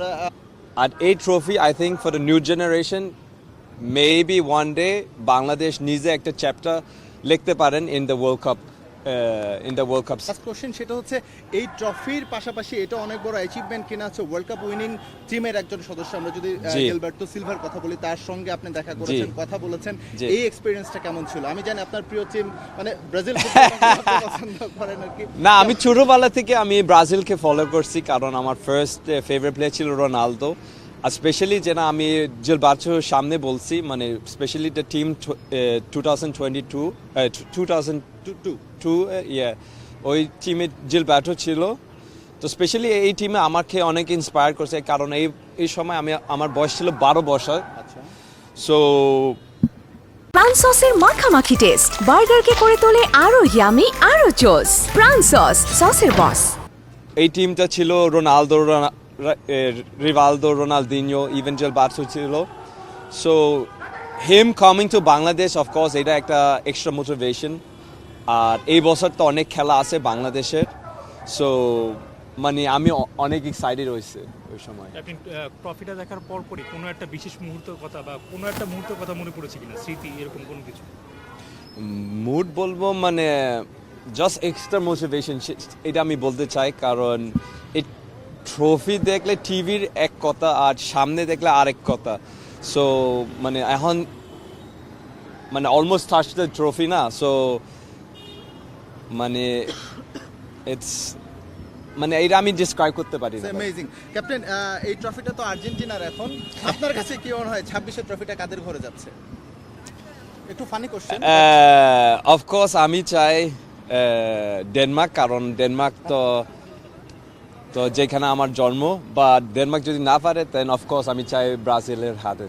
আমরা আর এই trophy I think for the new generation maybe one day Bangladesh নিজে একটা চ্যাপ্টার লিখতে পারেন in the world cup first question সেটা হচ্ছে এই ট্রফির পাশাপাশি এটা অনেক বড় অ্যাচিভমেন্ট কিনা হচ্ছে ওয়ার্ল্ড কাপ উইনিং টিমের একজন সদস্য। আমরা যদি জি। গিলবার্টো সিলভার কথা বলি, তার সঙ্গে আপনি দেখা করেছেন, কথা বলেছেন, জি। এই এক্সপেরিয়েন্সটা কেমন ছিল? আমি জানি আপনার প্রিয় টিম মানে ব্রাজিল ফুটবল পছন্দ করেন আর কি। না, আমি ছোটবেলা থেকে আমি ব্রাজিলকে ফলো করছি, কারণ আমার ফার্স্ট ফেভারিট প্লেয়ার ছিল রোনালদো। আর স্পেশালি যেটা আমি জিলবার্টোর সামনে বলছি, মানে স্পেশালি দ্য টিম 2022 ওই টিমে জিলবার্টো ছিল। তো স্পেশালি এই টিমে আমাকে অনেক ইন্সপায়ার করছে, কারণ এই সময় আমার বয়স ছিল 12 বছর। আচ্ছা, সো প্রাণ সসের মাখামাখি টেস্ট বার্গারকে করে তোলে আরো ইয়ামি আরো জোস। প্রাণ সস, সসের বস। এই টিমটা ছিল রোনালদো, রিভালদো, রোনালদিনহো, ইভেন জিলবার্টো ছিল। Saw him coming to Bangladesh of course এটা একটা এক্সট্রা মোটিভেশন। আর এই বছর তো অনেক খেলা আছে বাংলাদেশের, সো মানে আমি অনেক এক্সাইটেড হয়েছে ওই সময়। আপনি ট্রফিটা দেখার পরপরই কোনো একটা বিশেষ মুহূর্তের কথা বা কোনো একটা মুহূর্তের কথা মনে পড়েছে কিনা, স্মৃতি এরকম কোনো কিছু? মুড বলবো মানে জাস্ট এক্সট্রা মোটিভেশন, এটা আমি বলতে চাই। কারণ এই ট্রফি দেখলে টিভির এক কথা আর সামনে দেখলে আরেক কথা। সো মানে এখন মানে অলমোস্ট টাচ দ্য ট্রফি না, সো মানে ইটস মানে এটা আমি ডিসক্রাইব করতে পারি না। অ্যামেজিং। ক্যাপ্টেন, এই ট্রফিটা তো আর্জেন্টিনার, এখন আপনার কাছে কি মনে হয় 26-এর ট্রফিটা কাদের ঘরে যাচ্ছে? একটু ফানি কোশ্চেন। অফকোর্স আমি চাই ডেনমার্ক, কারণ ডেনমার্ক তো যেখানে আমার জন্ম, বা ডেনমার্ক যদি না পারে দেন অফকোর্স আমি চাই ব্রাজিলের হাতে।